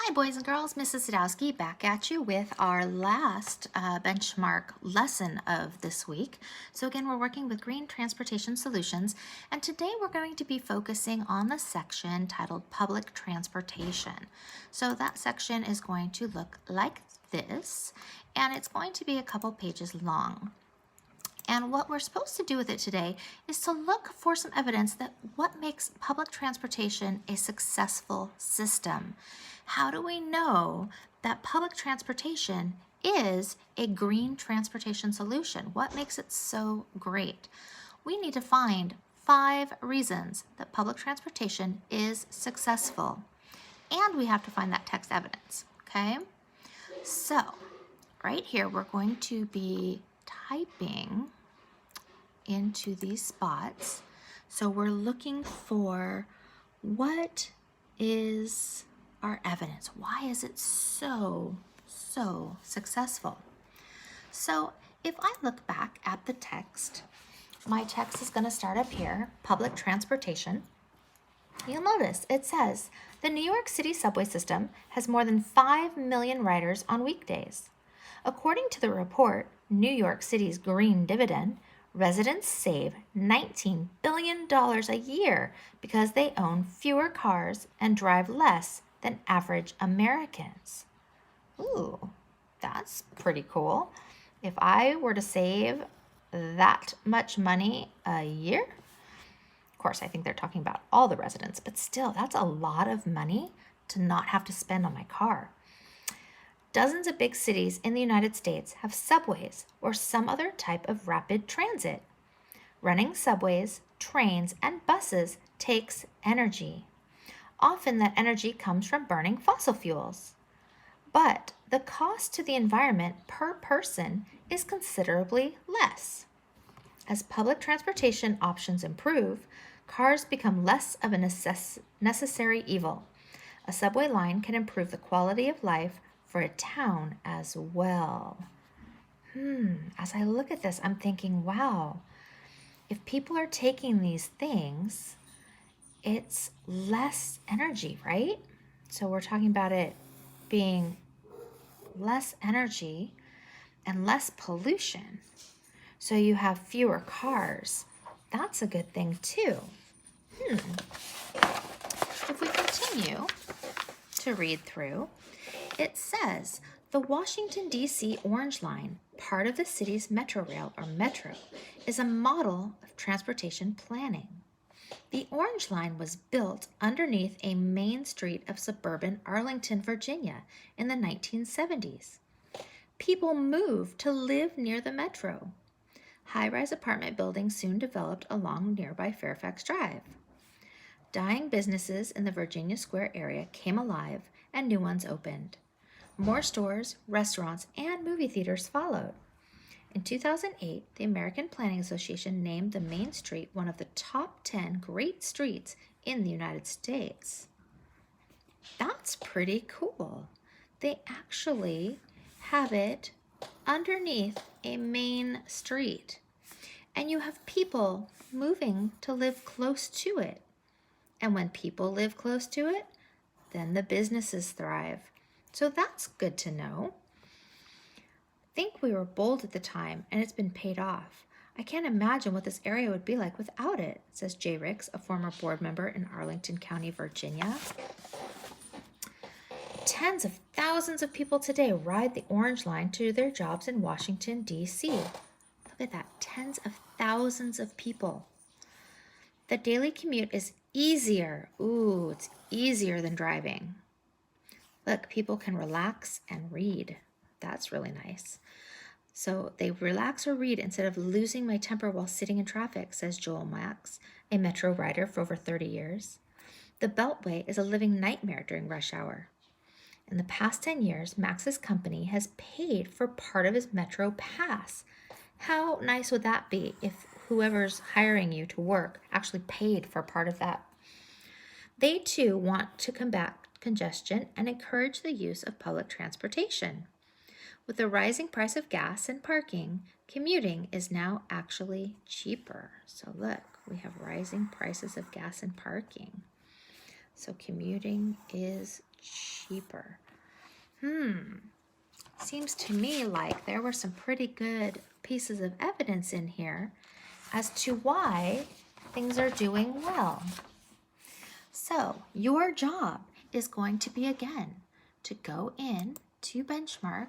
Hi boys and girls, Mrs. Sadowski back at you with our last benchmark lesson of this week. So again, we're working with Green Transportation Solutions, and today we're going to be focusing on the section titled Public Transportation. So that section is going to look like this, and it's going to be a couple pages long. And what we're supposed to do with it today is to look for some evidence that what makes public transportation a successful system. How do we know that public transportation is a green transportation solution? What makes it so great? We need to find 5 reasons that public transportation is successful. And we have to find that text evidence, okay? So, right here, we're going to be typing into these spots. So we're looking for what is our evidence? Why is it so successful? So if I look back at the text, my text is going to start up here, public transportation. You'll notice it says, the New York City subway system has more than 5 million riders on weekdays. According to the report, New York City's Green Dividend, residents save $19 billion a year because they own fewer cars and drive less than average Americans. Ooh, that's pretty cool. If I were to save that much money a year, of course, I think they're talking about all the residents, but still, that's a lot of money to not have to spend on my car. Dozens of big cities in the United States have subways or some other type of rapid transit. Running subways, trains, and buses takes energy. Often that energy comes from burning fossil fuels. But the cost to the environment per person is considerably less. As public transportation options improve, cars become less of a necessary evil. A subway line can improve the quality of life for a town as well. As I look at this, I'm thinking, wow, if people are taking these things, it's less energy, right? So we're talking about it being less energy and less pollution. So you have fewer cars. That's a good thing too. If we continue to read through, it says, the Washington, D.C. Orange Line, part of the city's Metro Rail, or Metro, is a model of transportation planning. The Orange Line was built underneath a main street of suburban Arlington, Virginia in the 1970s. People moved to live near the Metro. High-rise apartment buildings soon developed along nearby Fairfax Drive. Dying businesses in the Virginia Square area came alive and new ones opened. More stores, restaurants, and movie theaters followed. In 2008, the American Planning Association named the main street one of the top 10 great streets in the United States. That's pretty cool. They actually have it underneath a main street, and you have people moving to live close to it. And when people live close to it, then the businesses thrive. So that's good to know. I think we were bold at the time, and it's been paid off. I can't imagine what this area would be like without it, says Jay Ricks, a former board member in Arlington County, Virginia. Tens of thousands of people today ride the Orange Line to their jobs in Washington, D.C. Look at that, tens of thousands of people. The daily commute is easier. Ooh, it's easier than driving. Look, people can relax and read. That's really nice. So they relax or read instead of losing my temper while sitting in traffic, says Joel Max, a Metro rider for over 30 years. The Beltway is a living nightmare during rush hour. In the past 10 years, Max's company has paid for part of his Metro pass. How nice would that be if whoever's hiring you to work actually paid for part of that? They too want to combat congestion and encourage the use of public transportation. With the rising price of gas and parking, commuting is now actually cheaper. So look, we have rising prices of gas and parking. So commuting is cheaper. Seems to me like there were some pretty good pieces of evidence in here as to why things are doing well. So your job is going to be, again, to go in to Benchmark,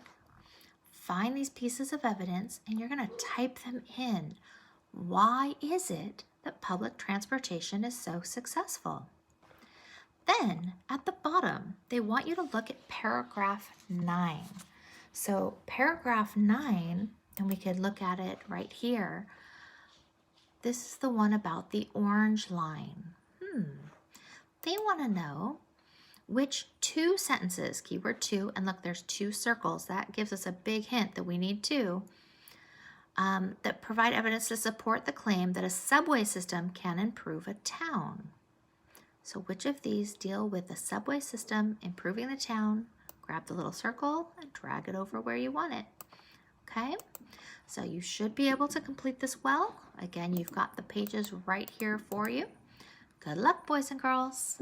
find these pieces of evidence, and you're going to type them in. Why is it that public transportation is so successful? Then at the bottom, they want you to look at paragraph 9. So paragraph 9, and we could look at it right here. This is the one about the orange line. They want to know which 2 sentences, keyword 2, and look, there's 2 circles. That gives us a big hint that we need 2, that provide evidence to support the claim that a subway system can improve a town. So which of these deal with the subway system improving the town? Grab the little circle and drag it over where you want it. Okay, so you should be able to complete this well. Again, you've got the pages right here for you. Good luck, boys and girls.